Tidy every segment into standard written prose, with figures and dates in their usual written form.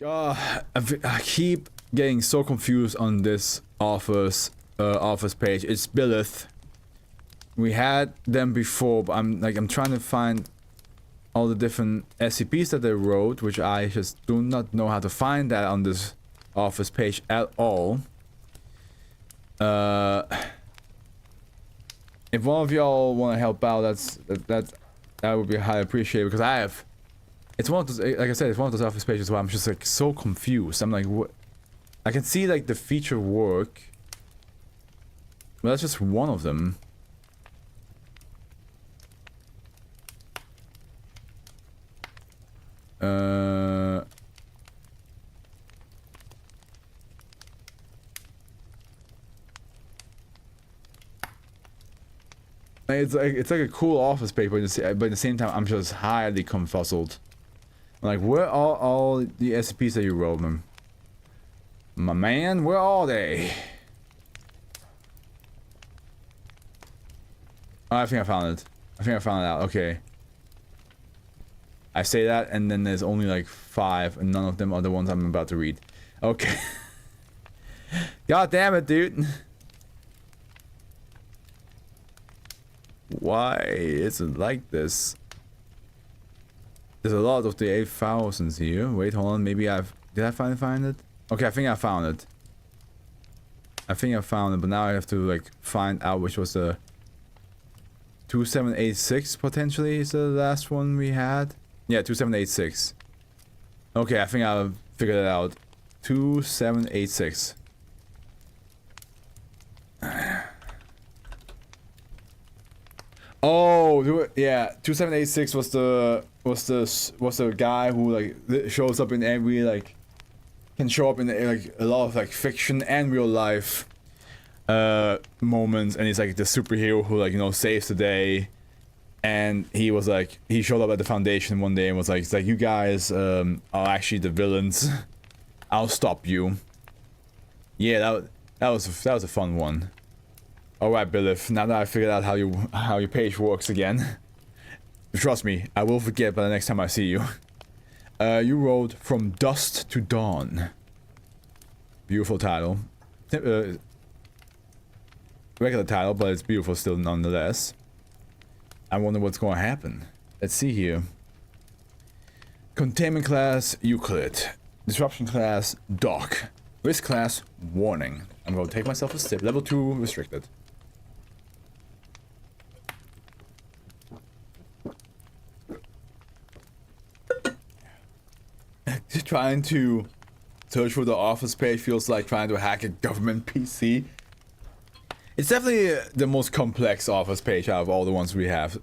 I keep getting so confused on this office page. It's Billith. We had them before, but I'm trying to find all the different SCPs that they wrote, which I just do not know how to find that on this office page at all. If one of y'all want to help out, that would be highly appreciated, because it's one of those, like I said, it's one of those office pages where I'm just like so confused. I'm like, what? I can see like the feature work, but that's just one of them. It's like a cool office page, but at the same time, I'm just highly confuzzled. Like, where are all the SCPs that you wrote, man? My man, where are they? Oh, I think I found it. I think I found it out. Okay. I say that, and then there's only like 5, and none of them are the ones I'm about to read. Okay. God damn it, dude. Why is it like this? There's a lot of the 8000s here. Wait, hold on. Maybe did I finally find it? Okay, I think I found it. I think I found it, but now I have to like find out which was the 2786 potentially is the last one we had. Yeah, 2786. Okay, I think I'll figure that out. 2786. Oh, yeah, 2786 was the guy who like shows up in every like can show up in like a lot of like fiction and real life moments, and he's like the superhero who, like, you know, saves the day. And he was like, he showed up at the Foundation one day and was like, it's like, you guys are actually the villains. I'll stop you. Yeah, that was a fun one. Alright, Billith, now that I figured out how your page works again. Trust me, I will forget by the next time I see you. You wrote From Dusk to Dawn. Beautiful title. Regular title, but it's beautiful still nonetheless. I wonder what's going to happen. Let's see here. Containment class Euclid. Disruption class Doc. Risk class Warning. I'm going to take myself a sip. Level 2 restricted. Trying to search for the office page feels like trying to hack a government PC. It's definitely the most complex office page out of all the ones we have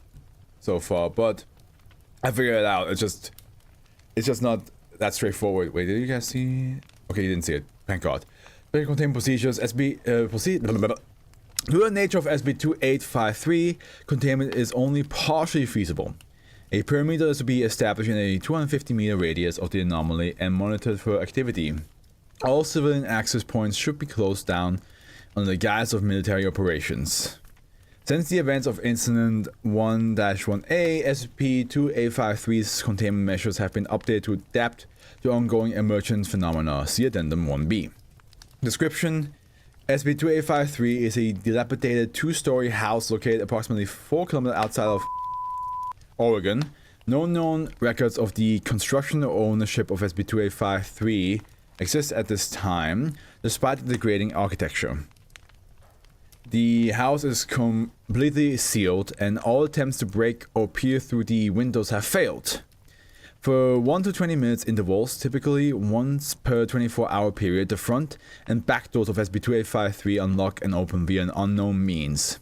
so far, but I figured it out. It's just not that straightforward. Wait, did you guys see? Okay, you didn't see it. Thank God. Very containment procedures. Due to the nature of SB 2853, containment is only partially feasible. A perimeter is to be established in a 250-meter radius of the anomaly and monitored for activity. All civilian access points should be closed down under the guise of military operations. Since the events of Incident 1-1A, SCP-2853's containment measures have been updated to adapt to ongoing emergent phenomena. See Addendum 1B. Description: SCP-2853 is a dilapidated 2-story house located approximately 4 kilometers outside of Oregon. No known records of the construction or ownership of SCP-2853 exist at this time, despite the degrading architecture. The house is completely sealed, and all attempts to break or peer through the windows have failed. For 1 to 20 minutes intervals, typically once per 24-hour period, the front and back doors of SCP-2853 unlock and open via an unknown means.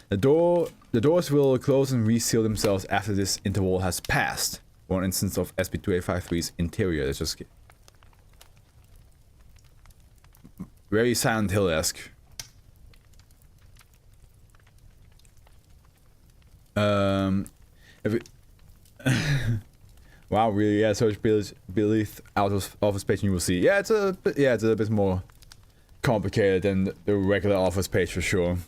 The doors will close and reseal themselves after this interval has passed. One instance of SCP-2853's interior is just very Silent Hill-esque. Wow, really? Yeah, search Billith out of office page and you will see. Yeah, it's a bit more complicated than the regular office page for sure.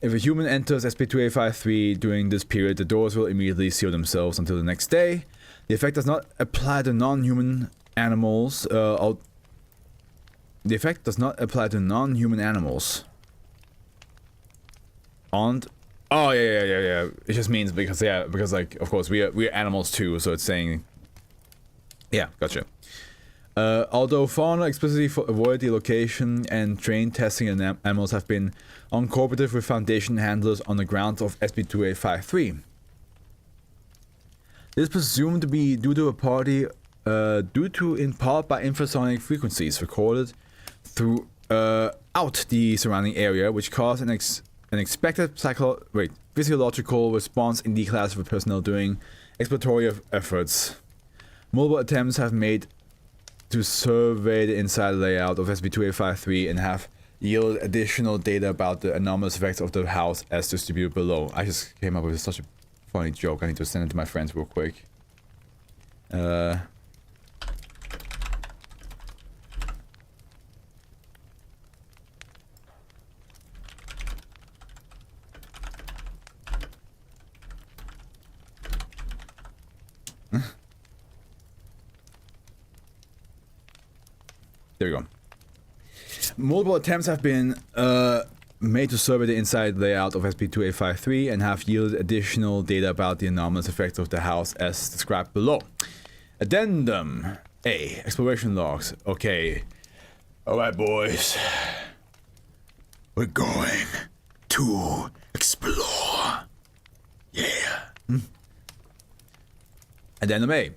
If a human enters SCP-2853 during this period, the doors will immediately seal themselves until the next day. The effect does not apply to non-human animals. The effect does not apply to non-human animals. And oh yeah. It just means because like of course we're animals too, so it's saying yeah, gotcha. Although fauna explicitly avoid the location and train testing and animals have been uncooperative with Foundation handlers on the grounds of SCP-2853. This is presumed to be due to in part by infrasonic frequencies recorded throughout the surrounding area, which caused an expected physiological response in the class of personnel during exploratory efforts. Multiple attempts have made to survey the inside layout of SCP-2853 and have yielded additional data about the anomalous effects of the house as distributed below. I just came up with such a funny joke. I need to send it to my friends real quick. There we go. Multiple attempts have been made to survey the inside layout of SCP-2853 and have yielded additional data about the anomalous effects of the house as described below. Addendum A. Exploration logs. Okay. Alright, boys. We're going to explore. Yeah. Addendum A.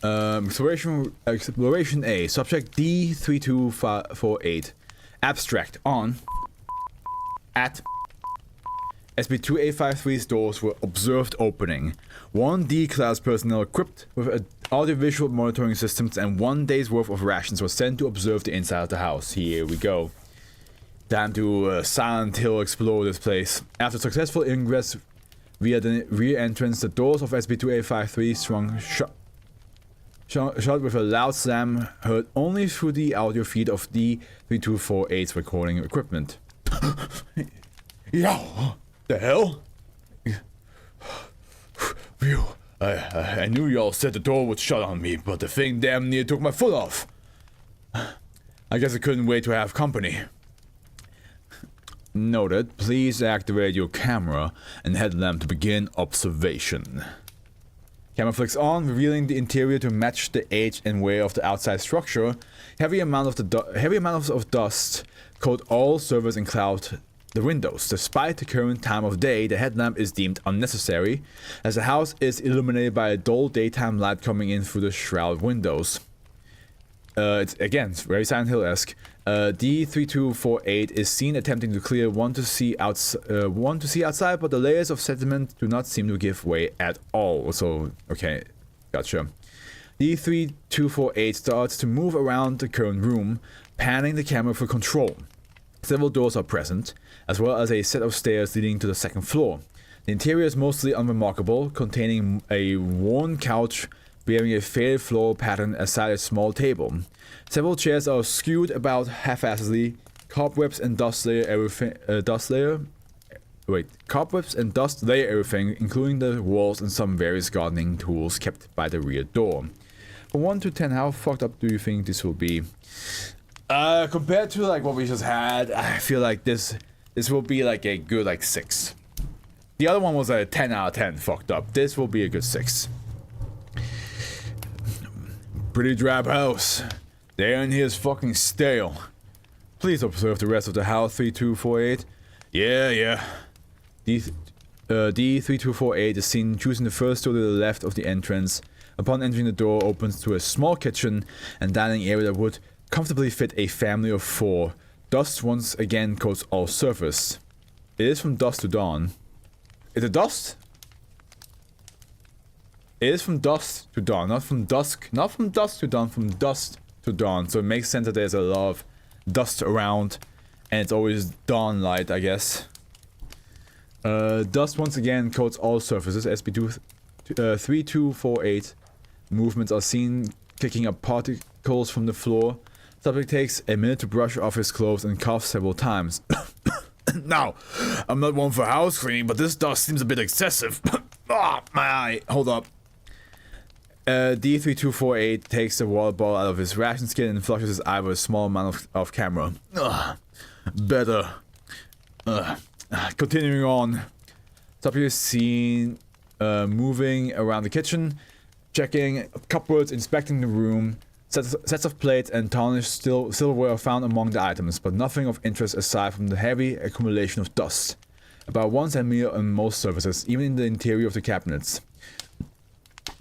Exploration A. Subject D3248. Abstract on. At. SCP-2853's doors were observed opening. 1 D-class personnel equipped with audiovisual monitoring systems and 1 day's worth of rations were sent to observe the inside of the house. Here we go. Time to Silent Hill explore this place. After successful ingress via the rear entrance, the doors of SCP-2853 swung shut with a loud slam heard only through the audio feed of D3248's recording equipment. Yo, the hell? Phew, I knew y'all said the door would shut on me, but the thing damn near took my foot off. I guess I couldn't wait to have company. Noted. Please activate your camera and headlamp to begin observation. Camera flicks on, revealing the interior to match the age and wear of the outside structure. Heavy amounts of dust coat all surfaces and cloud the windows. Despite the current time of day, the headlamp is deemed unnecessary, as the house is illuminated by a dull daytime light coming in through the shroud windows. It's very Silent Hill-esque. D3248 is seen attempting to clear one to see outside, but the layers of sediment do not seem to give way at all. So, okay, gotcha. D3248 starts to move around the current room, panning the camera for control. Several doors are present, as well as a set of stairs leading to the second floor. The interior is mostly unremarkable, containing a worn couch bearing a faded floral pattern aside a small table. Several chairs are skewed about haphazardly. Cobwebs and dust layer everything, including the walls and some various gardening tools kept by the rear door. From 1 to 10, how fucked up do you think this will be? Compared to like what we just had, I feel like this will be like a good like 6. The other one was a 10 out of 10 fucked up. This will be a good 6. Pretty drab house. The air in here is fucking stale. Please observe the rest of the house, 3248. Yeah. D3248 is seen choosing the first door to the left of the entrance. Upon entering, the door opens to a small kitchen and dining area that would comfortably fit a family of 4. Dust once again coats all surface. It is from dusk to dawn. Is it dust? It is from dusk to dawn, not from dusk to dawn, from dusk to dawn. So it makes sense that there's a lot of dust around, and it's always dawn light, I guess. Dust once again coats all surfaces. SCP-3248 movements are seen kicking up particles from the floor. Subject takes a minute to brush off his clothes and coughs several times. Now, I'm not one for house cleaning, but this dust seems a bit excessive. Ah, my eye. Hold up. D3248 takes the water bottle out of his ration skin and flushes his eye with a small amount of camera. Better. Continuing on. Subject is seen moving around the kitchen, checking cupboards, inspecting the room. Sets of plates and tarnished silverware are found among the items, but nothing of interest aside from the heavy accumulation of dust. About 1 centimeter on most surfaces, even in the interior of the cabinets.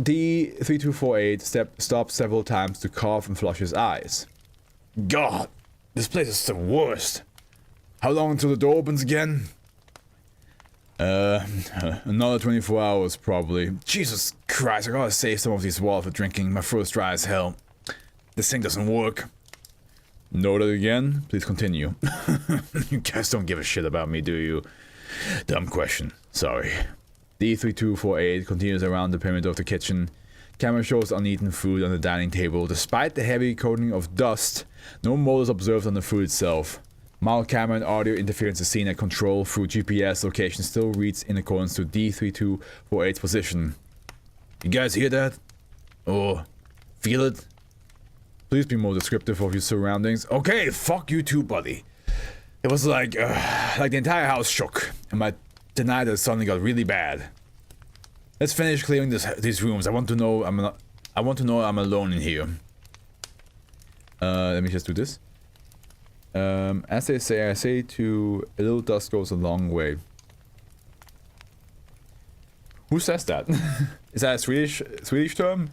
D3248 stops several times to cough and flush his eyes. God, this place is the worst. How long until the door opens again? Another 24 hours probably. Jesus Christ, I gotta save some of these water for drinking. My throat's dry as hell. This thing doesn't work. Noted again? Please continue. You guys don't give a shit about me, do you? Dumb question. Sorry. D3248 continues around the perimeter of the kitchen. Camera shows uneaten food on the dining table. Despite the heavy coating of dust, no mold is observed on the food itself. Mild camera and audio interference is seen at control through GPS location still reads in accordance to D3248's position. You guys hear that? Or feel it? Please be more descriptive of your surroundings. Okay, fuck you too, buddy. It was like the entire house shook, and my tinnitus suddenly got really bad. Let's finish clearing these rooms. I want to know I'm alone in here. Let me just do this. As they say, I say to a little dust goes a long way. Who says that? Is that a Swedish term?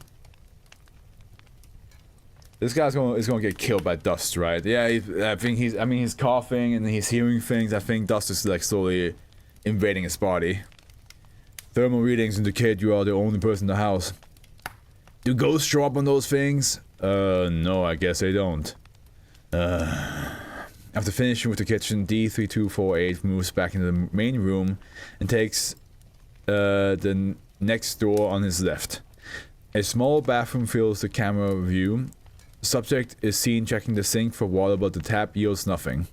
This guy's gonna get killed by dust, right? Yeah, I think he's coughing and he's hearing things. I think dust is like slowly invading his body. Thermal readings indicate you are the only person in the house. Do ghosts show up on those things? No, I guess they don't. After finishing with the kitchen, D3248 moves back into the main room and takes the next door on his left. A small bathroom fills the camera view. The subject is seen checking the sink for water, but the tap yields nothing.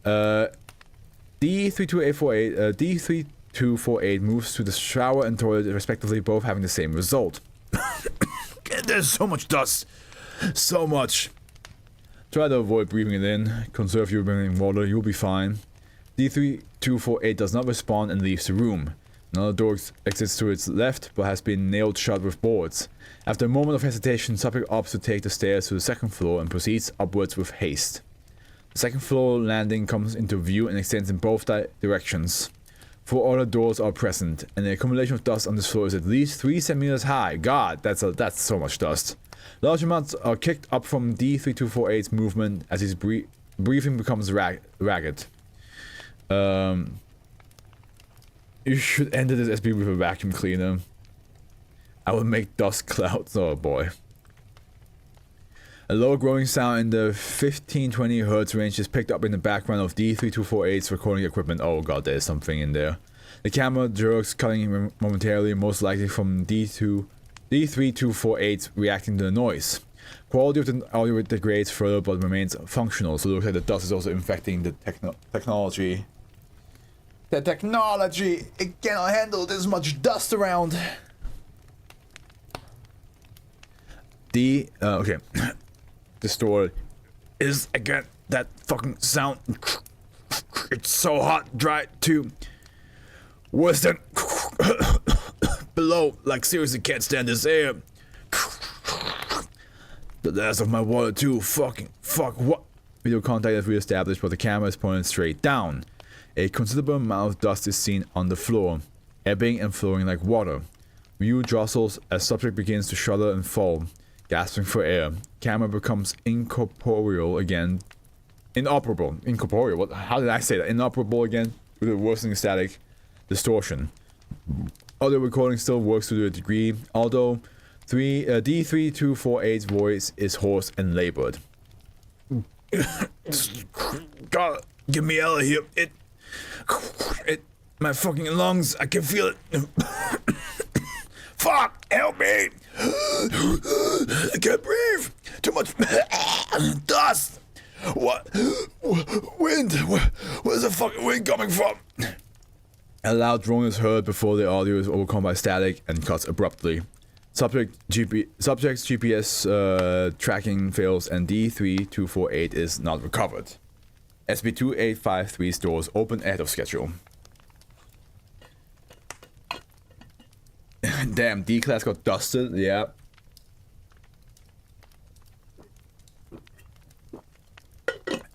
D3248 moves to the shower and toilet, respectively, both having the same result. There's so much dust. So much. Try to avoid breathing it in. Conserve your drinking water. You'll be fine. D3248 does not respond and leaves the room. Another door exits to its left, but has been nailed shut with boards. After a moment of hesitation, subject opts to take the stairs to the second floor and proceeds upwards with haste. The second floor landing comes into view and extends in both directions. 4 other doors are present, and the accumulation of dust on this floor is at least 3 centimeters high. God, that's so much dust. Large amounts are kicked up from D3248's movement as his breathing becomes ragged. You should enter this SCP with a vacuum cleaner. I will make dust clouds. Oh boy. A low growing sound in the 15-20 Hz range is picked up in the background of D3248's recording equipment. Oh god, there's something in there. The camera jerks, cutting momentarily, most likely from D3248 reacting to the noise. Quality of the audio degrades further but remains functional, so it looks like the dust is also infecting the technology. The technology! It cannot handle this much dust around! Okay. This door is again that fucking sound. It's so hot, dry, too. Worse than below. Like, seriously, can't stand this air. The last of my water, too. Fuck, what? Video contact is re-established, but the camera is pointed straight down. A considerable amount of dust is seen on the floor, ebbing and flowing like water. View jostles as subject begins to shudder and fall, gasping for air. Camera becomes incorporeal again. Inoperable. Incorporeal? What? How did I say that? Inoperable again? With a worsening static distortion. Audio recording still works to a degree, although D3248's voice is hoarse and labored. God, get me out of here. My fucking lungs, I can feel it. Fuck, help me. I can't breathe. Too much dust. What? Wind? Where's the fucking wind coming from? A loud drone is heard before the audio is overcome by static and cuts abruptly. Subject's GPS tracking fails and D3248 is not recovered. SCP-2853 stores open ahead of schedule. Damn, D-class got dusted, yeah.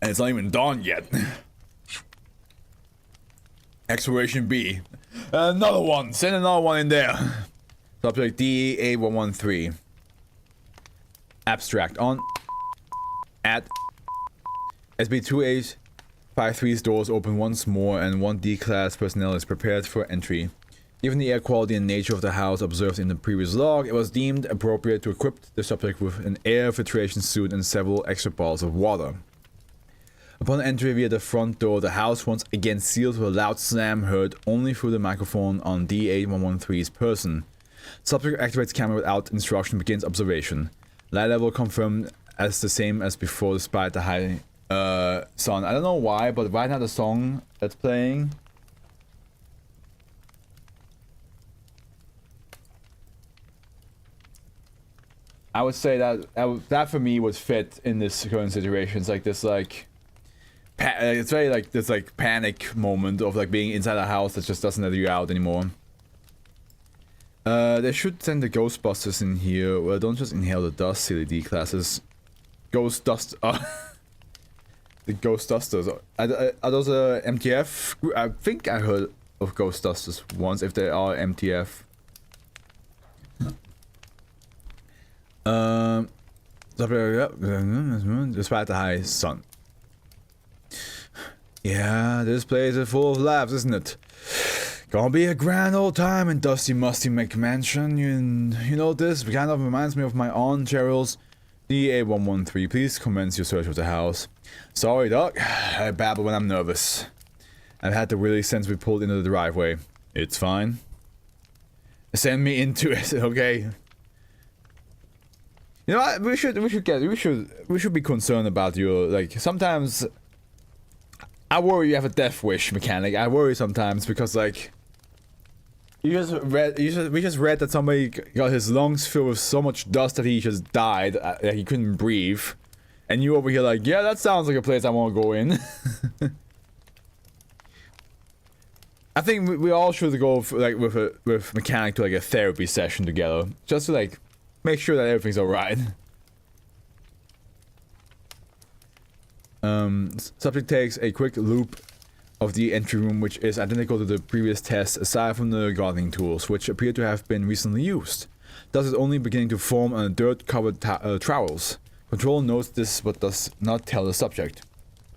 And it's not even dawn yet. Exploration B. Another one, send another one in there. Subject DA113. Abstract on. At. SB2853's doors open once more and one D-class personnel is prepared for entry. Given the air quality and nature of the house observed in the previous log, it was deemed appropriate to equip the subject with an air filtration suit and several extra bottles of water. Upon entry via the front door, the house once again seals with a loud slam heard only through the microphone on D8113's person. Subject activates camera without instruction, begins observation. Light level confirmed as the same as before despite the high sun. I don't know why, but right now the song that's playing I would say that for me would fit in this current situation. It's like this it's very like this like panic moment of like being inside a house that just doesn't let you out anymore. They should send the Ghostbusters in here. Well, don't just inhale the dust, silly D classes. Ghost dust. The Ghostbusters. Are those MTF? I think I heard of Ghostbusters once. If they are MTF. Despite the high sun. Yeah, this place is full of laughs, isn't it? Gonna be a grand old time in Dusty Musty McMansion. You know this kind of reminds me of my aunt Cheryl's DA113. Please commence your search of the house. Sorry, Doc. I babble when I'm nervous. I've had to really since we pulled into the driveway. It's fine. Send me into it, okay? You know what? We should be concerned about your like sometimes. I worry you have a death wish mechanic. I worry sometimes because like we just read that somebody got his lungs filled with so much dust that he just died, that he couldn't breathe, and you over here like, yeah, that sounds like a place I want to go in. I think we all should go for, like with mechanic to like a therapy session together, just to like make sure that everything's alright. Subject takes a quick loop of the entry room, which is identical to the previous test aside from the gardening tools, which appear to have been recently used. Thus it's only beginning to form on dirt-covered trowels. Control notes this but does not tell the subject.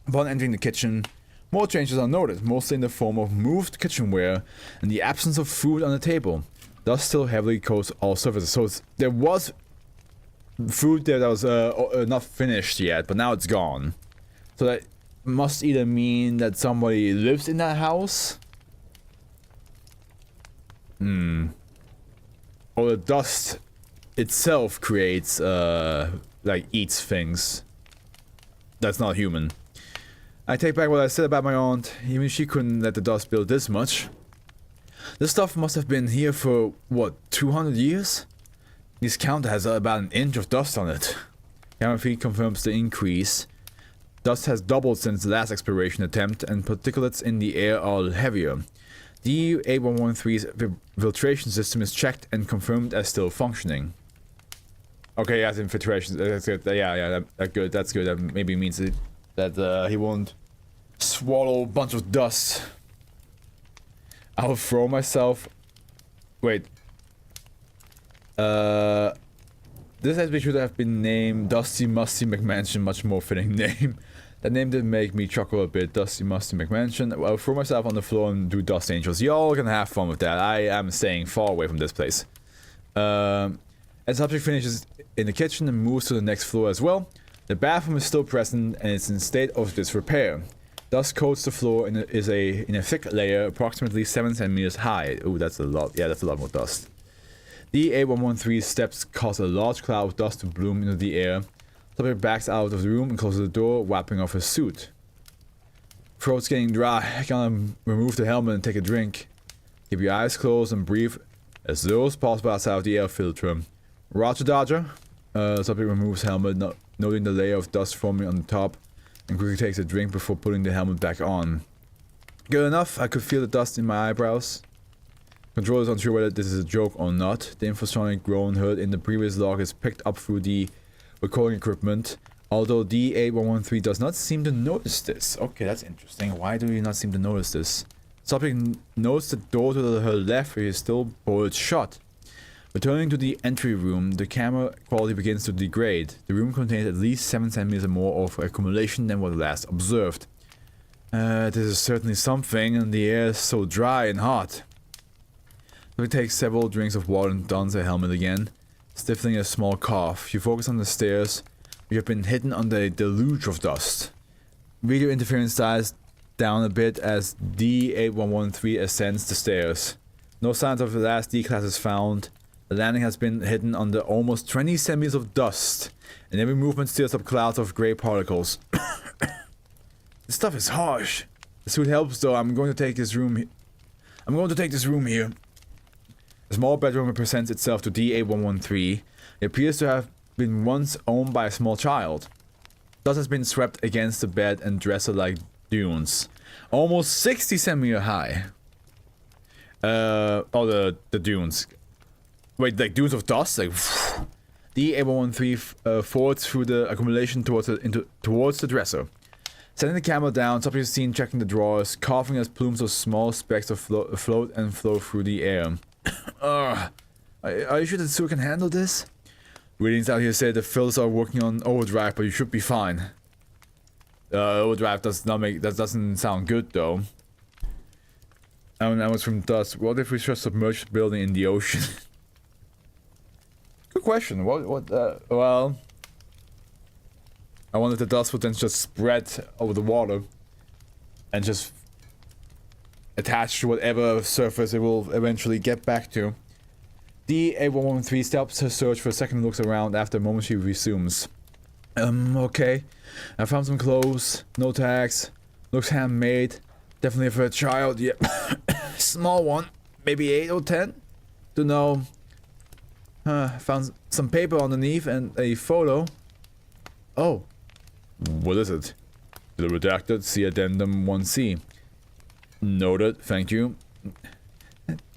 Upon entering the kitchen, more changes are noted, mostly in the form of moved kitchenware and the absence of food on the table. Dust still heavily coats all surfaces. So there was food there that was not finished yet, but now it's gone. So that must either mean that somebody lives in that house. Or the dust itself creates, like eats things. That's not human. I take back what I said about my aunt. Even she couldn't let the dust build this much. This stuff must have been here for, what, 200 years? This counter has about an inch of dust on it. Camera feed confirms the increase. Dust has doubled since the last exploration attempt, and particulates in the air are heavier. The A113's filtration system is checked and confirmed as still functioning. Okay, as in filtration, that's good. Yeah, that's good. That's good. That maybe means that he won't swallow a bunch of dust. I'll throw myself. Wait. This SCP should have been named Dusty Musty McMansion, much more fitting name. That name did make me chuckle a bit. Dusty Musty McMansion. I'll throw myself on the floor and do dust angels. Y'all can have fun with that. I am staying far away from this place. As the subject finishes in the kitchen and moves to the next floor as well, the bathroom is still present and it's in state of disrepair. Dust coats the floor in a thick layer, approximately 7 centimeters high. Ooh, that's a lot. Yeah, that's a lot more dust. The A113's steps cause a large cloud of dust to bloom into the air. Subject backs out of the room and closes the door, wiping off his suit. Throat's getting dry. I gotta remove the helmet and take a drink. Keep your eyes closed and breathe as those possible outside of the air filter. Roger Dodger. Subject removes helmet, noting the layer of dust forming on the top, and quickly takes a drink before putting the helmet back on. Good enough, I could feel the dust in my eyebrows. Controller is unsure whether this is a joke or not. The infrasonic groan heard in the previous log is picked up through the recording equipment, although D8113 does not seem to notice this. Okay, that's interesting. Why do you not seem to notice this? Subject notes the door to her left is still bolted shut. Returning to the entry room, the camera quality begins to degrade. The room contains at least 7 centimeters more of accumulation than what last observed. This is certainly something, and the air is so dry and hot. So he takes several drinks of water and dons the helmet again, stifling a small cough. You focus on the stairs. You have been hidden under a deluge of dust. Video interference dies down a bit as D8113 ascends the stairs. No signs of the last D-class is found. The landing has been hidden under almost 20 centimeters of dust, and every movement stirs up clouds of grey particles. This stuff is harsh. The suit helps though. I'm going to take this room here. A small bedroom presents itself to D8113. It appears to have been once owned by a small child. Dust has been swept against the bed and dresser like dunes. Almost 60 centimeters high. The dunes. Wait, like dunes of dust? Like, D8113 forwards through the accumulation towards the dresser. Setting the camera down, subject is seen checking the drawers, coughing as plumes of small specks float and flow through the air. Are you sure the suit can handle this? Readings out here say the filters are working on overdrive, but you should be fine. Overdrive doesn't sound good though. I was from dust. What if we just submerged the building in the ocean? Good question. Well, I wonder if the dust would then just spread over the water and just attach to whatever surface it will eventually get back to. D8113 stops her search for a second and looks around. After a moment she resumes. Okay. I found some clothes. No tags. Looks handmade. Definitely for a child. Yeah. Small one. Maybe 8 or 10. Don't know. Found some paper underneath and a photo. Oh. What is it? The redacted, see addendum 1C. Noted, thank you.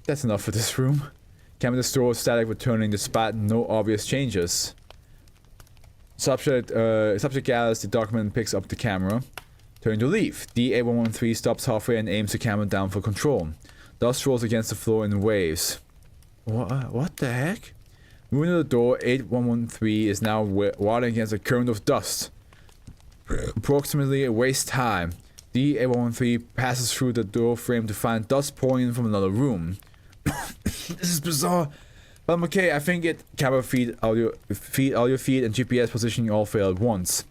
That's enough for this room. Camera store static returning despite no obvious changes. Subject gathers the document and picks up the camera. Turning to leave. D8113 stops halfway and aims the camera down for control. Dust rolls against the floor in waves. What the heck? Moving to the door, 8113 is now wading against a current of dust. Approximately a waist high. D8113 passes through the door frame to find dust pouring in from another room. This is bizarre. But I'm okay, I think it camera audio feed, and GPS positioning all fail at once.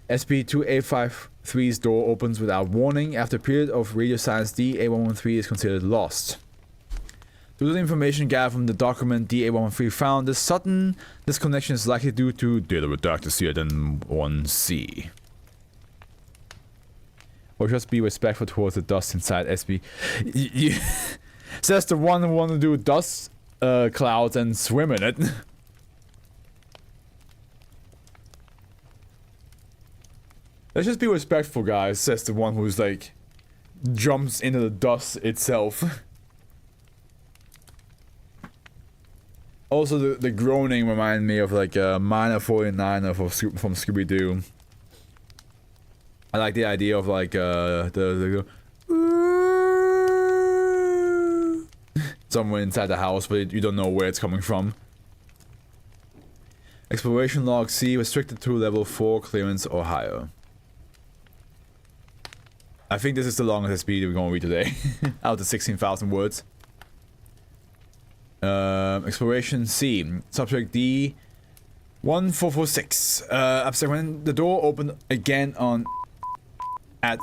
SCP-2853's door opens without warning. After a period of radio silence, D8113 is considered lost. Due to the information gathered from the document D8113 found, this sudden disconnection is likely due to data redacted addendum 1C. Or just be respectful towards the dust inside SB. Says the one who want to do dust clouds and swim in it. Let's just be respectful, guys, says the one who's like jumps into the dust itself. Also, the groaning reminded me of like Minor 49 from Scooby-Doo. I like the idea of like the somewhere inside the house, but you don't know where it's coming from. Exploration log C restricted to level 4 clearance or higher. I think this is the longest speed we're going to read today. Out of 16,000 words. Exploration C. Subject D 1446. When the door opened again on at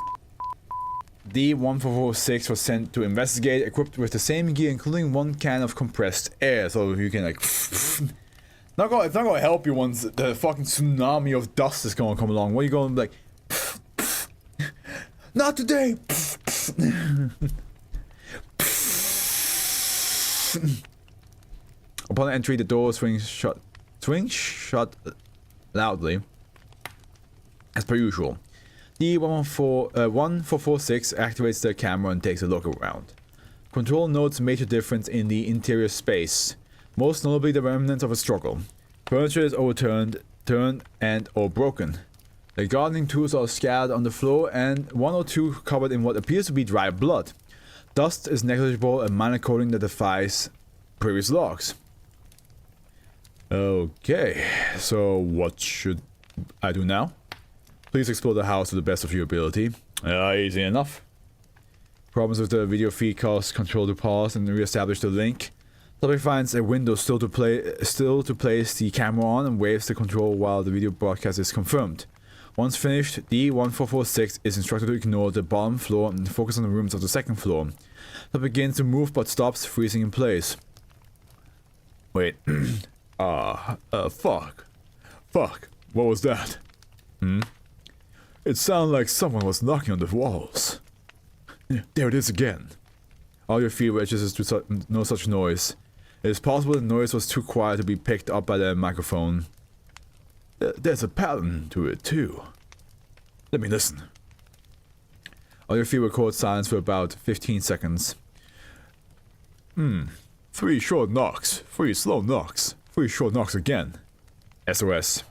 D1446 was sent to investigate, equipped with the same gear, including one can of compressed air, so you can like. It's not gonna help you once the fucking tsunami of dust is gonna come along. What are you going to be like? Not today. Upon entry, the door swings shut Swing shut loudly, as per usual. D1446 activates the camera and takes a look around. Control notes major difference in the interior space, most notably the remnants of a struggle. Furniture is overturned, turned, and or broken. The gardening tools are scattered on the floor and one or two covered in what appears to be dry blood. Dust is negligible, a minor coating that defies previous logs. Okay, so what should I do now? Please explore the house to the best of your ability. Easy enough. Problems with the video feed cause control to pause and re-establish the link. Subject finds a window still to place the camera on and waves the control while the video broadcast is confirmed. Once finished, D1446 is instructed to ignore the bottom floor and focus on the rooms of the second floor. It begins to move but stops, freezing in place. Wait. Fuck. Fuck. What was that? It sounded like someone was knocking on the walls. There it is again. All your feet registers to no such noise. It is possible the noise was too quiet to be picked up by the microphone. There's a pattern to it too. Let me listen. All your feet record silence for about 15 seconds. 3 short knocks, 3 slow knocks, 3 short knocks again. SOS.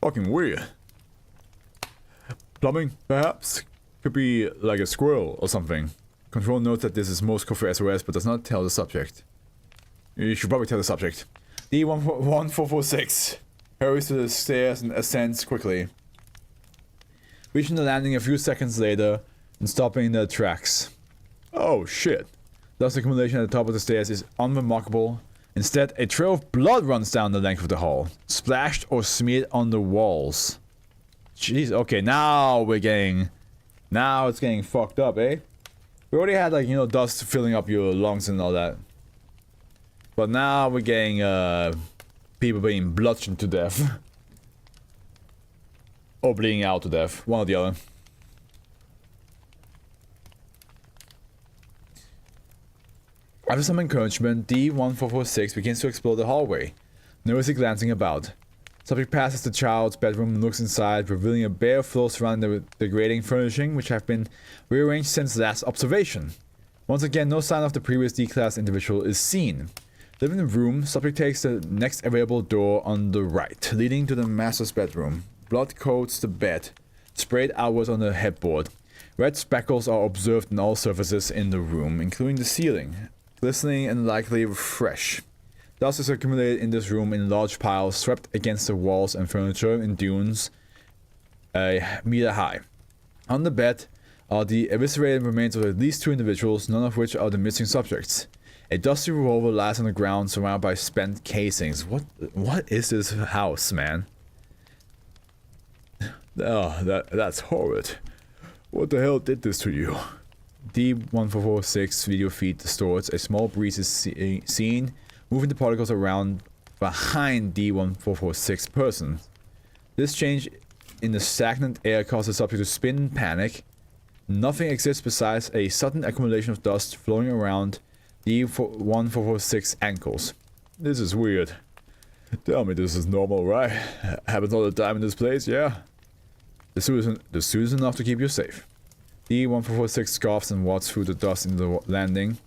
Fucking weird. Plumbing, perhaps? Could be like a squirrel or something. Control notes that this is most code for SOS but does not tell the subject. You should probably tell the subject. D1446 hurries to the stairs and ascends quickly, reaching the landing a few seconds later and stopping in their tracks. Oh shit. Dust accumulation at the top of the stairs is unremarkable. Instead, a trail of blood runs down the length of the hall, splashed or smeared on the walls. Jeez, okay, now it's getting fucked up, eh? We already had, like, you know, dust filling up your lungs and all that. But now we're getting, people being bludgeoned to death. Or bleeding out to death. One or the other. After some encouragement, D1446 begins to explore the hallway, nervously glancing about. Subject passes the child's bedroom and looks inside, revealing a bare floor surrounding the degrading furnishing, which have been rearranged since last observation. Once again, no sign of the previous D-class individual is seen. Living in the room, subject takes the next available door on the right, leading to the master's bedroom. Blood coats the bed, sprayed outwards on the headboard. Red speckles are observed on all surfaces in the room, including the ceiling, glistening and likely fresh. Dust is accumulated in this room in large piles, swept against the walls and furniture in dunes a meter high. On the bed are the eviscerated remains of at least 2 individuals, none of which are the missing subjects. A dusty revolver lies on the ground, surrounded by spent casings. What is this house, man? Oh, that's horrid. What the hell did this to you? D1446 video feed distorts. A small breeze is seen, moving the particles around behind D1446 person. This change in the stagnant air causes the subject to spin in panic. Nothing exists besides a sudden accumulation of dust flowing around D1446 ankles. This is weird. Tell me this is normal, right? Happens all the time in this place, yeah? The suit is enough to keep you safe. D1446 scoffs and walks through the dust into the landing.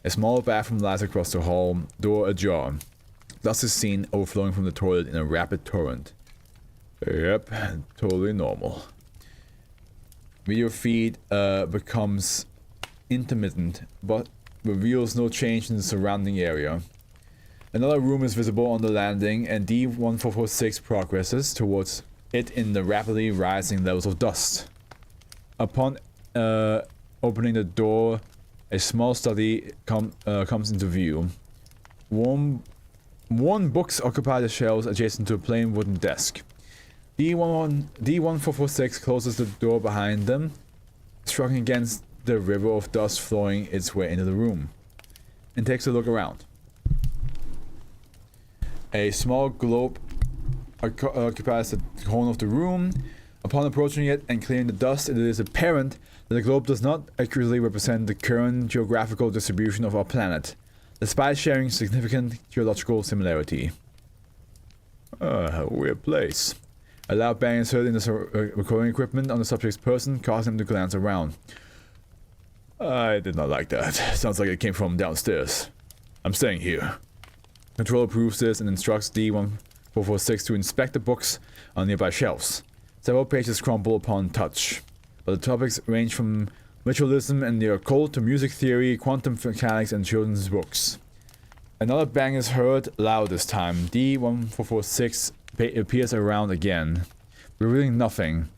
A small bathroom lies across the hall, door ajar. Dust is seen overflowing from the toilet in a rapid torrent. Yep, totally normal. Video feed becomes intermittent, but reveals no change in the surrounding area. Another room is visible on the landing, and D1446 progresses towards it in the rapidly rising levels of dust. Upon opening the door, a small study comes into view. Worn books occupy the shelves adjacent to a plain wooden desk. D1446 closes the door behind them, striking against the river of dust flowing its way into the room, and takes a look around. A small globe occupies the corner of the room. Upon approaching it and clearing the dust, it is apparent that the globe does not accurately represent the current geographical distribution of our planet, despite sharing significant geological similarity. Weird place. A loud bang is heard in the recording equipment on the subject's person, causing him to glance around. I did not like that. Sounds like it came from downstairs. I'm staying here. Control approves this and instructs D1446 to inspect the books on nearby shelves. Several pages crumble upon touch, but the topics range from ritualism and the occult to music theory, quantum mechanics, and children's books. Another bang is heard, loud this time. D1446 appears around again, revealing nothing.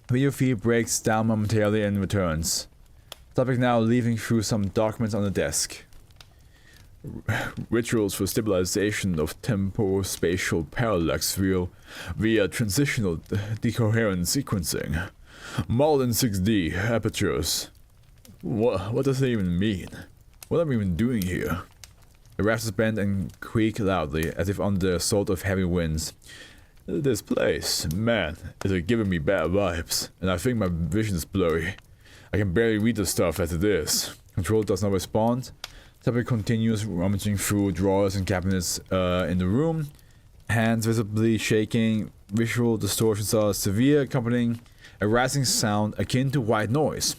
Video feed breaks down momentarily and returns. Topic now leaving through some documents on the desk. Rituals for stabilization of temporal-spatial parallax via transitional decoherent sequencing. Modern 6D apertures. What does that even mean? What am I even doing here? The rafters bend and creak loudly, as if under the assault of heavy winds. This place, man, is giving me bad vibes, and I think my vision is blurry. I can barely read the stuff as it is. Control does not respond. Topic continues rummaging through drawers and cabinets in the room. Hands visibly shaking. Visual distortions are severe, accompanying a rising sound akin to white noise.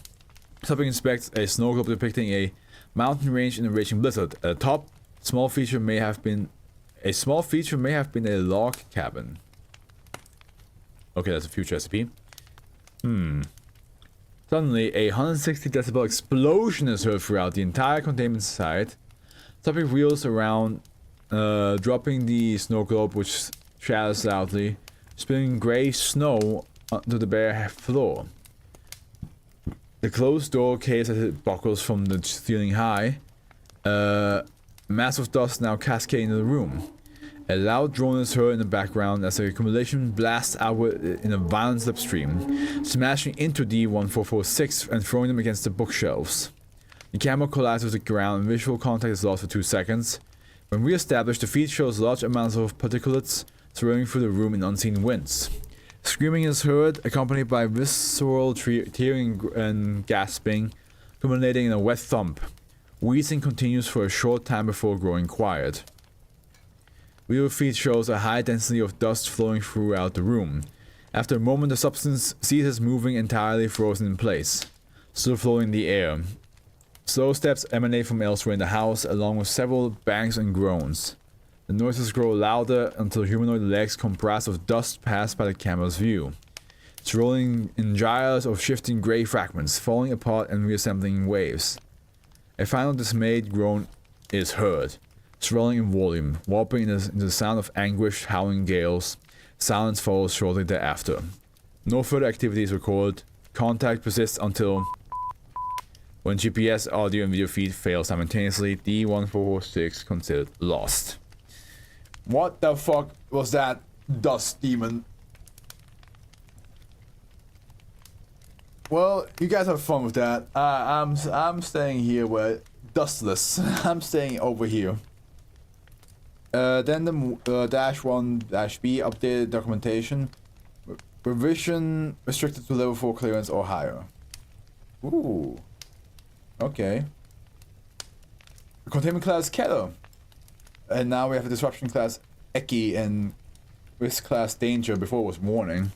Topic inspects a snow globe depicting a mountain range in a raging blizzard. At the top, a small feature may have been a log cabin. Okay, that's a future SCP. Suddenly, a 160 decibel explosion is heard throughout the entire containment site. Topic wheels around, dropping the snow globe, which shatters loudly, spilling grey snow onto the bare floor. The closed door caves as it buckles from the ceiling high. Mass of dust now cascade into the room. A loud drone is heard in the background as the accumulation blasts outward in a violent slipstream, smashing into D1446 and throwing them against the bookshelves. The camera collides with the ground and visual contact is lost for 2 seconds. When re-established, the feed shows large amounts of particulates swirling through the room in unseen winds. Screaming is heard, accompanied by visceral tearing and gasping, culminating in a wet thump. Wheezing continues for a short time before growing quiet. Video feed shows a high density of dust flowing throughout the room. After a moment, the substance ceases moving, entirely frozen in place, still floating in the air. Slow steps emanate from elsewhere in the house, along with several bangs and groans. The noises grow louder until humanoid legs comprised of dust pass by the camera's view. It's rolling in gyres of shifting grey fragments, falling apart and reassembling in waves. A final dismayed groan is heard, swelling in volume, warping into the sound of anguished, howling gales. Silence follows shortly thereafter. No further activity is recorded. Contact persists until when GPS, audio, and video feed fail simultaneously. D1446 considered lost. What the fuck was that dust demon? Well, you guys have fun with that. I'm staying here where dustless. I'm staying over here. Then the -1-B updated documentation. Revision restricted to level 4 clearance or higher. Ooh. Okay. Containment class Keller. And now we have a disruption class Eki and risk class Danger. Before it was warning.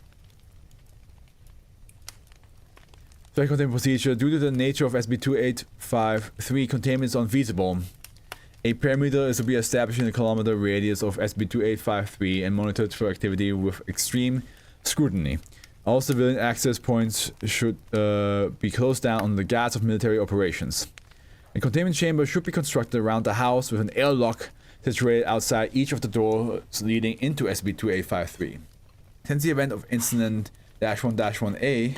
Containment procedure. Due to the nature of SB2853, containment is unfeasible. A perimeter is to be established in a kilometer radius of SB2853 and monitored for activity with extreme scrutiny. All civilian access points should be closed down under the guise of military operations. A containment chamber should be constructed around the house with an airlock situated outside each of the doors leading into SB2853. Since the event of Incident -1-1A,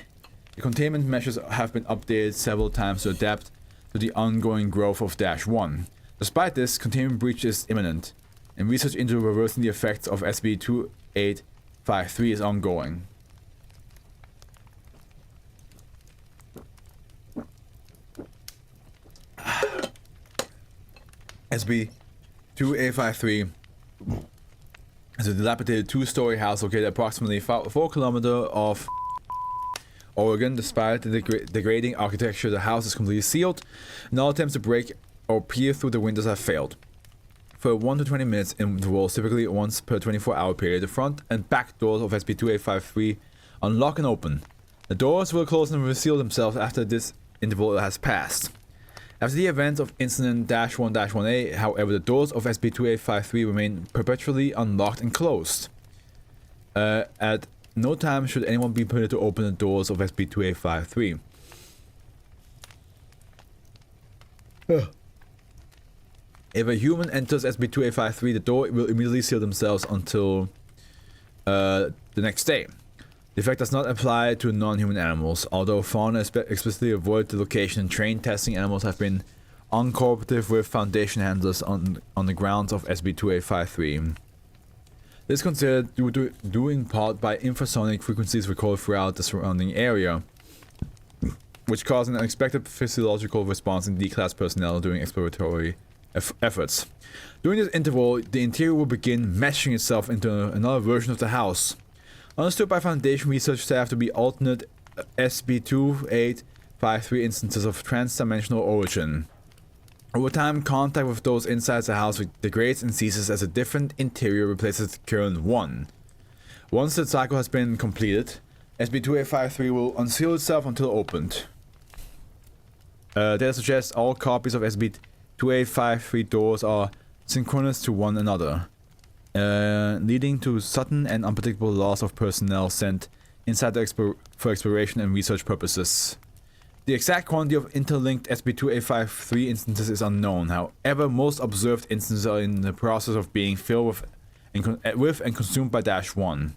the containment measures have been updated several times to adapt to the ongoing growth of -1. Despite this, containment breach is imminent, and research into reversing the effects of SB2853 is ongoing. SB2853 is a dilapidated 2-story house located approximately 4 kilometers off Oregon. Despite the degrading architecture, the house is completely sealed, and all attempts to break or peer through the windows have failed. For a 1 to 20 minutes intervals, typically once per 24-hour period, the front and back doors of SCP-2853 unlock and open. The doors will close and reseal themselves after this interval has passed. After the event of Incident -1-1A, however, the doors of SCP-2853 remain perpetually unlocked and closed. At no time should anyone be permitted to open the doors of SCP-2853. If a human enters SCP-2853, the door will immediately seal themselves until the next day. The effect does not apply to non-human animals, although fauna explicitly avoid the location and trained testing animals have been uncooperative with Foundation handlers on the grounds of SCP-2853. This is considered due in part by infrasonic frequencies recorded throughout the surrounding area, which cause an unexpected physiological response in D-class personnel during exploratory efforts. During this interval, the interior will begin meshing itself into another version of the house. Understood by Foundation research staff to be alternate SCP-2853 instances of trans-dimensional origin. Over time, contact with those inside the house degrades and ceases as a different interior replaces the current one. Once the cycle has been completed, SCP-2853 will unseal itself until opened. Data suggests all copies of SCP-2853 doors are synchronous to one another, leading to sudden and unpredictable loss of personnel sent inside for exploration and research purposes. The exact quantity of interlinked SCP-2853 instances is unknown. However, most observed instances are in the process of being filled with and consumed by -1.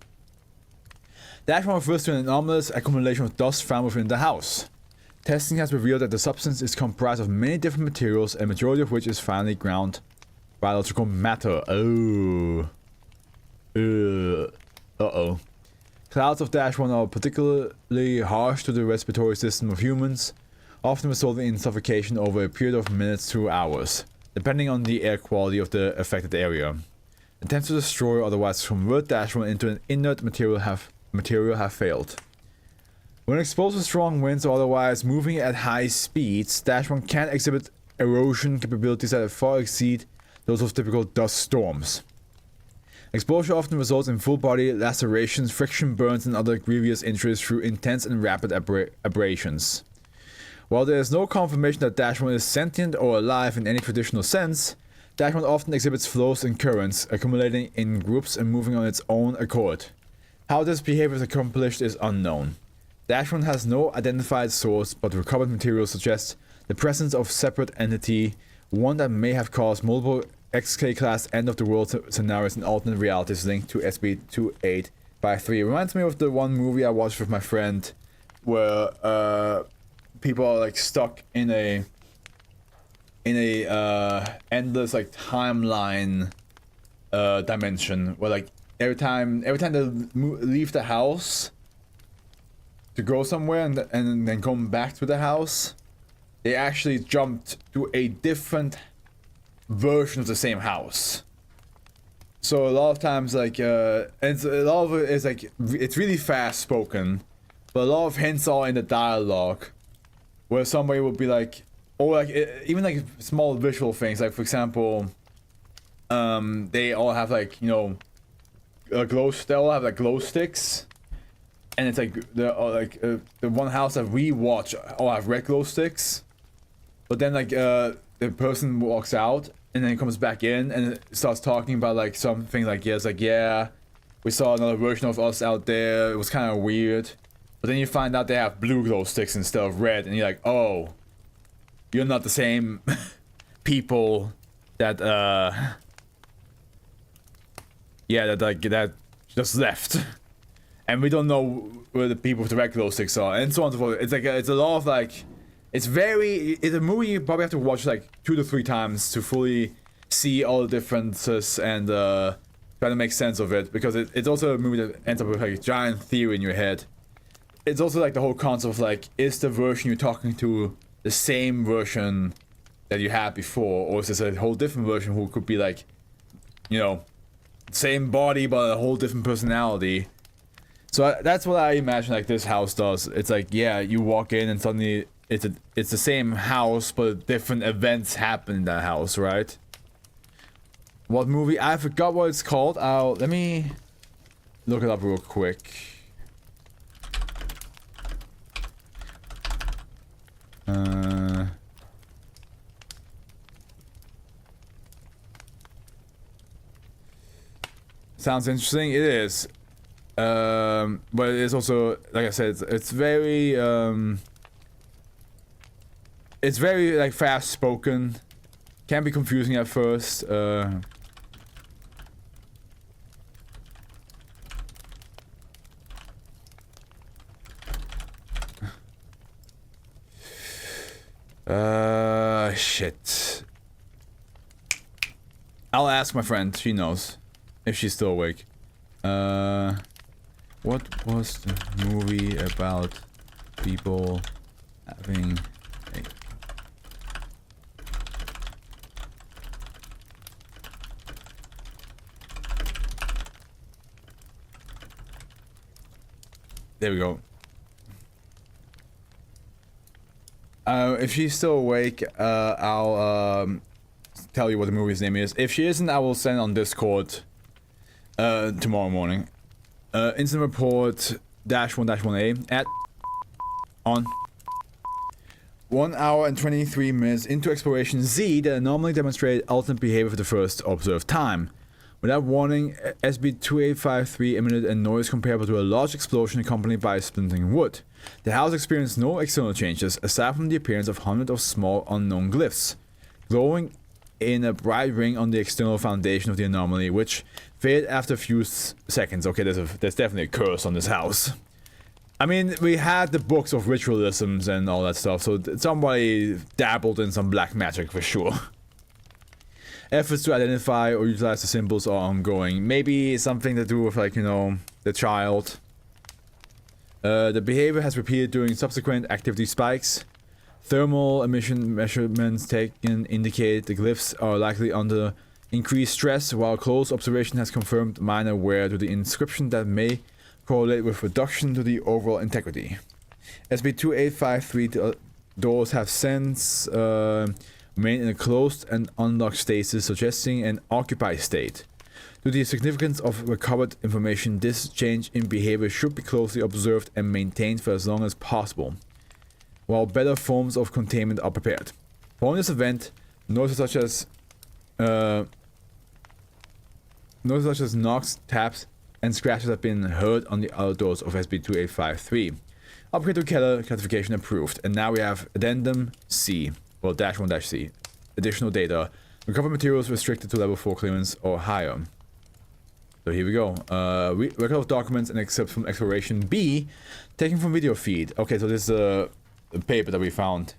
-1 refers to an anomalous accumulation of dust found within the house. Testing has revealed that the substance is comprised of many different materials, a majority of which is finely ground biological matter. Uh-oh. Clouds of -1 are particularly harsh to the respiratory system of humans, often resulting in suffocation over a period of minutes to hours, depending on the air quality of the affected area. Attempts to destroy or otherwise convert -1 into an inert material have failed. When exposed to strong winds or otherwise moving at high speeds, -1 can exhibit erosion capabilities that far exceed those of typical dust storms. Exposure often results in full body lacerations, friction burns, and other grievous injuries through intense and rapid abrasions. While there is no confirmation that -1 is sentient or alive in any traditional sense, -1 often exhibits flows and currents, accumulating in groups and moving on its own accord. How this behavior is accomplished is unknown. -1 has no identified source, but recovered materials suggest the presence of separate entity, one that may have caused multiple XK-class end-of-the-world scenarios in alternate realities linked to SCP-2853. It reminds me of the one movie I watched with my friend, where people are like stuck in a endless like timeline dimension, where like every time they leave the house to go somewhere and then come back to the house, they actually jumped to a different version of the same house. So a lot of times, like, a lot of it is like, it's really fast spoken, but a lot of hints are in the dialogue, where somebody will be like, or like, even like small visual things, like for example, they all have like, you know, they all have like glow sticks, and it's like, the one house that we watch all have red glow sticks, but then like, the person walks out and then comes back in and starts talking about like something like, yeah, it's like, yeah, we saw another version of us out there, it was kind of weird, but then you find out they have blue glow sticks instead of red, and you're like, oh, you're not the same people that yeah, that just left, and we don't know where the people with the red glow sticks are, and so on and so forth. It's like it's a lot of like, it's a movie you probably have to watch like 2 to 3 times to fully see all the differences and try to make sense of it, because it's also a movie that ends up with like a giant theory in your head. It's also like the whole concept of like, is the version you're talking to the same version that you had before, or is this a whole different version who could be like, you know, same body but a whole different personality? So that's what I imagine like this house does. It's like, yeah, you walk in and suddenly it's the same house, but different events happen in that house, right? What movie? I forgot what it's called. Let me look it up real quick. Sounds interesting. It is. But it is also, like I said, it's very like fast spoken. Can be confusing at first. Shit. I'll ask my friend. She knows. If she's still awake. What was the movie about people having a... There we go. If she's still awake, I'll tell you what the movie's name is. If she isn't, I will send on Discord tomorrow morning. Incident report -1-1A at on 1 hour and 23 minutes into exploration Z, the anomaly demonstrated alternate behavior for the first observed time. Without warning, SB-2853 emitted a noise comparable to a large explosion accompanied by splintering wood. The house experienced no external changes, aside from the appearance of hundreds of small unknown glyphs, glowing in a bright ring on the external foundation of the anomaly, which faded after a few seconds. Okay, there's definitely a curse on this house. I mean, we had the books of ritualisms and all that stuff, so somebody dabbled in some black magic for sure. Efforts to identify or utilize the symbols are ongoing. Maybe something to do with, like, you know, the child. The behavior has repeated during subsequent activity spikes. Thermal emission measurements taken indicate the glyphs are likely under increased stress, while close observation has confirmed minor wear to the inscription that may correlate with reduction to the overall integrity. SB-2853 doors have since remained in a closed and unlocked stasis, suggesting an occupied state. Due to the significance of recovered information, this change in behavior should be closely observed and maintained for as long as possible, while better forms of containment are prepared. Following this event, noises such as knocks, taps, and scratches have been heard on the outer doors of SB-2853. Upgrade to Keller classification approved, and now we have Addendum C, or -1-C. Additional data. Recovered materials restricted to level 4 clearance or higher. So here we go. Record of documents and excerpts from Exploration B, taken from video feed. Okay, so this is a paper that we found.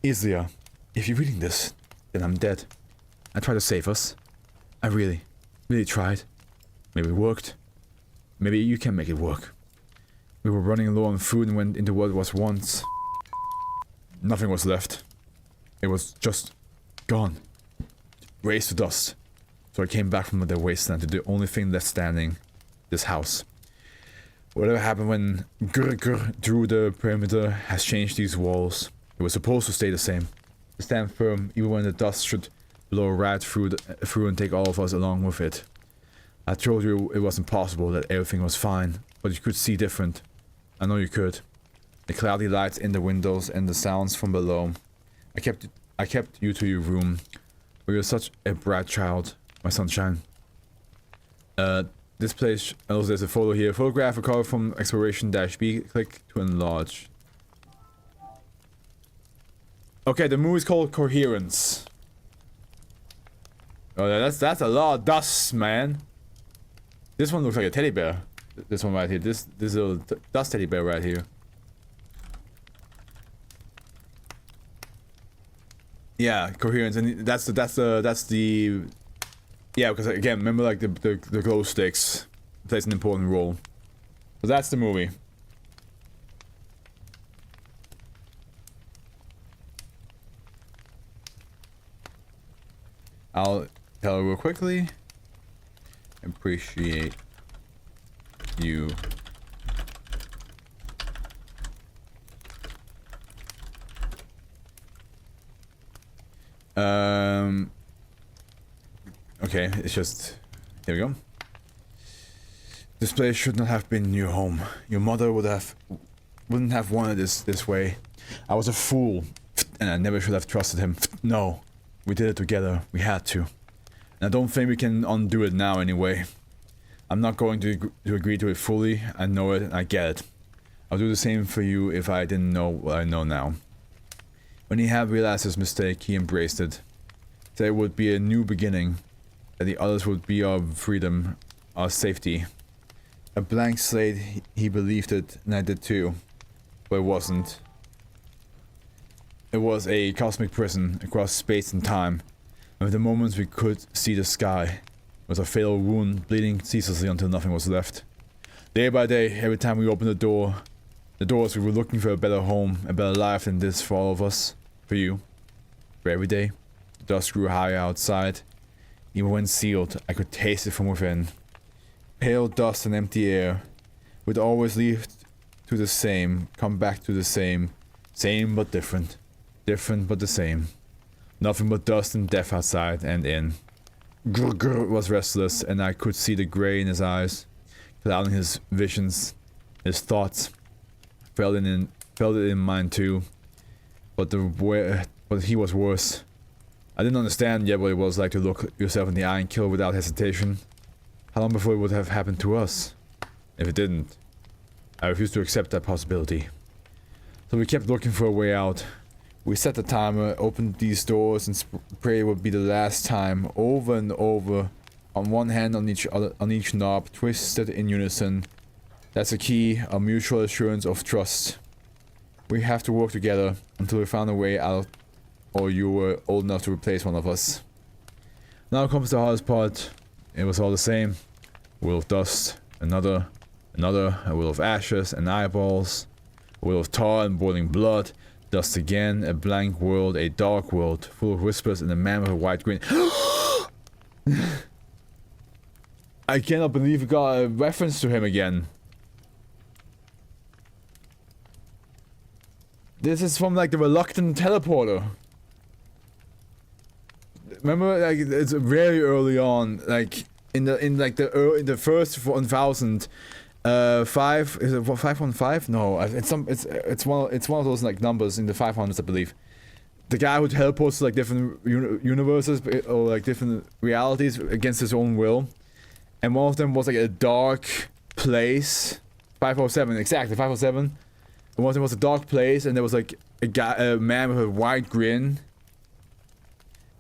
Islia, if you're reading this, then I'm dead. I tried to save us. I really tried. Maybe it worked. Maybe you can make it work. We were running low on food and went into what was once. Nothing was left. It was just gone. Raised to dust. So I came back from the wasteland to the only thing left standing. This house. Whatever happened when Grr drew the perimeter has changed these walls. It was supposed to stay the same. To stand firm even when the dust should blow right through and take all of us along with it. I told you it was impossible, that everything was fine, but you could see different. I know you could. The cloudy lights in the windows and the sounds from below. I kept you to your room. But you're such a bright child, my sunshine. This place, also there's a photo here. Photograph a cover from Exploration-B. Click to enlarge. Okay, the movie's called Coherence. Oh, that's a lot of dust, man. This one looks like a teddy bear. This one right here. This little dust teddy bear right here. Yeah, Coherence, and that's the yeah, because again, remember, like, the glow sticks plays an important role. So that's the movie. I'll tell you real quickly. Appreciate you. okay. It's just... Here we go. This place should not have been your home. Your mother wouldn't have wanted this way. I was a fool, and I never should have trusted him. No, we did it together. We had to. And I don't think we can undo it now anyway. I'm not going to agree to it fully. I know it, and I get it. I'll do the same for you if I didn't know what I know now. When he had realized his mistake, he embraced it. That it would be a new beginning. That the others would be our freedom, our safety. A blank slate, he believed it, and I did too. But it wasn't. It was a cosmic prison across space and time. And with the moments we could see the sky. It was a fatal wound, bleeding ceaselessly until nothing was left. Day by day, every time we opened the doors, we were looking for a better home, a better life than this for all of us. For you. For every day. The dust grew higher outside. Even when sealed, I could taste it from within. Pale dust and empty air would always lead to the same, come back to the same, same but different, different but the same. Nothing but dust and death outside and in. Grr was restless, and I could see the grey in his eyes, clouding his visions, his thoughts. Felt it in mine too, but he was worse. I didn't understand yet what it was like to look yourself in the eye and kill without hesitation. How long before it would have happened to us? If it didn't, I refused to accept that possibility. So we kept looking for a way out. We set the timer, opened these doors, and prayed it would be the last time, over and over. On one hand, on each knob, twisted in unison. That's a key, a mutual assurance of trust. We have to work together until we found a way out, or you were old enough to replace one of us. Now comes the hardest part. It was all the same. A wheel of dust, another, a wheel of ashes and eyeballs, a wheel of tar and boiling blood, dust again, a blank world, a dark world, full of whispers and a man with a white grin. I cannot believe we got a reference to him again. This is from like the reluctant teleporter. Remember, like, it's very early on, like in the first 1000, 5 is it 515? No, it's one of those like numbers in the 500s, I believe. The guy who teleports to like different universes or like different realities against his own will, and one of them was like a dark place. 507, exactly 507. And one of them was a dark place, and there was like a man with a wide grin.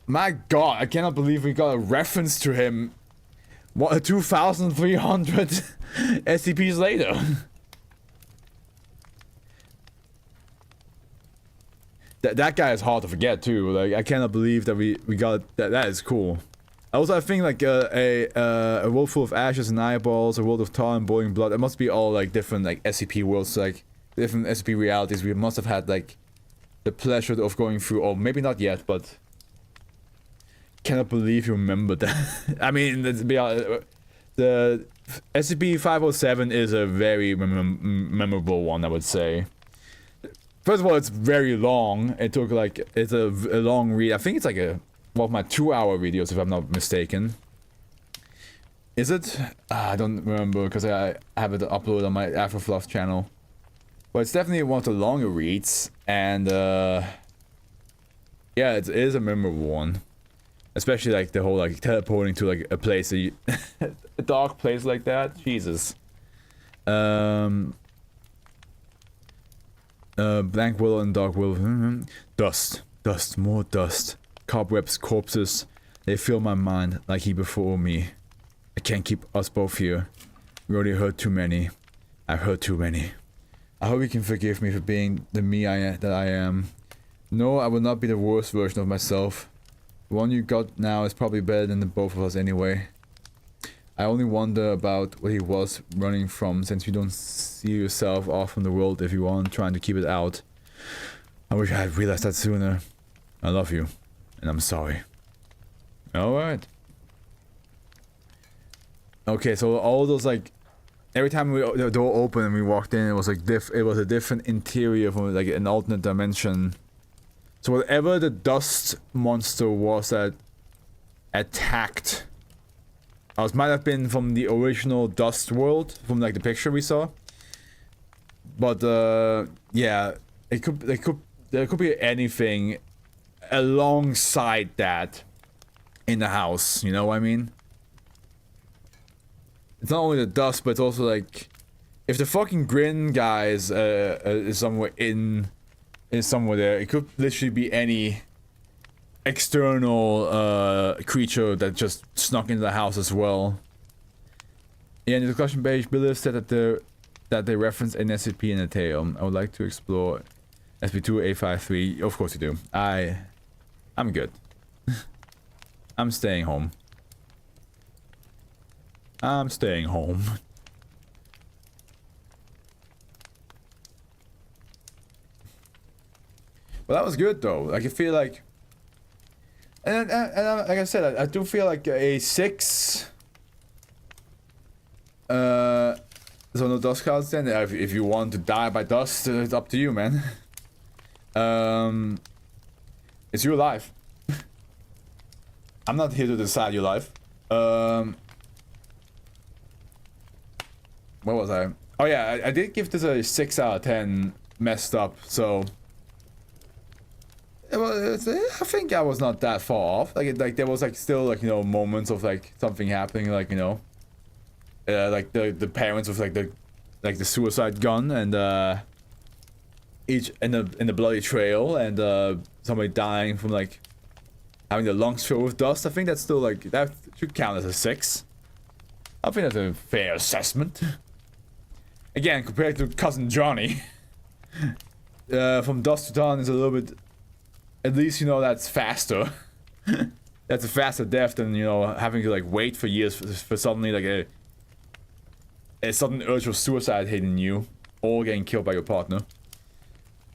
My god, I cannot believe we got a reference to him. What, 2,300 SCPs later? That guy is hard to forget too. Like, I cannot believe that we got that. That is cool. Also, I think like a world full of ashes and eyeballs, a world of tar and boiling blood. It must be all like different like SCP worlds, like different SCP realities. We must have had like the pleasure of going through, or maybe not yet, but. Cannot believe you remember that. I mean, let's be honest, the SCP-507 is a very memorable one, I would say. First of all, it's very long. It took like, it's a long read. I think it's like one of my 2-hour videos, if I'm not mistaken. Is it? I don't remember, because I have it uploaded on my AfroFluff channel. But it's definitely one of the longer reads, and yeah, it is a memorable one. Especially like the whole like teleporting to like a place, a dark place like that. Jesus. Blank willow and dark willow. Dust, dust, more dust. Cobwebs, corpses. They fill my mind like he before me. I can't keep us both here. We already hurt too many. I've hurt too many. I hope you can forgive me for being the me that I am. No, I will not be the worst version of myself. The one you got now is probably better than the both of us anyway. I only wonder about what he was running from, since you don't see yourself off from the world if you aren't trying to keep it out. I wish I had realized that sooner. I love you, and I'm sorry. Alright. Okay, so all those like... Every time the door opened and we walked in, it was like it was a different interior from like an alternate dimension. So whatever the dust monster was that attacked Might have been from the original Dust world, from like the picture we saw. But yeah, there could be anything alongside that in the house. You know what I mean? It's not only the dust, but it's also like if the fucking grin guy is somewhere somewhere there, it could literally be any external creature that just snuck into the house as well. Yeah, in the discussion page, Billy said that they reference an SCP in the tale. I would like to explore SCP-2853. Of course you do. I'm good. I'm staying home. I'm staying home. Well, that was good though. Like I feel like, and like I said, I do feel like a 6. So no dust clouds then. If you want to die by dust, it's up to you, man. It's your life. I'm not here to decide your life. What was I? Oh yeah, I did give this a 6 out of 10 messed up, so I think I was not that far off. Like there was like still like, you know, moments of like something happening, like, you know, like the parents with like the suicide gun and each in the bloody trail and somebody dying from like having their lungs filled with dust. I think that's still like, that should count as a 6. I think that's a fair assessment. Again, compared to Cousin Johnny, from dusk to dawn is a little bit, at least, you know, that's faster. That's a faster death than, you know, having to like wait for years for suddenly like a sudden urge of suicide hitting you, or getting killed by your partner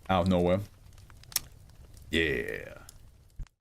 out of nowhere. Yeah.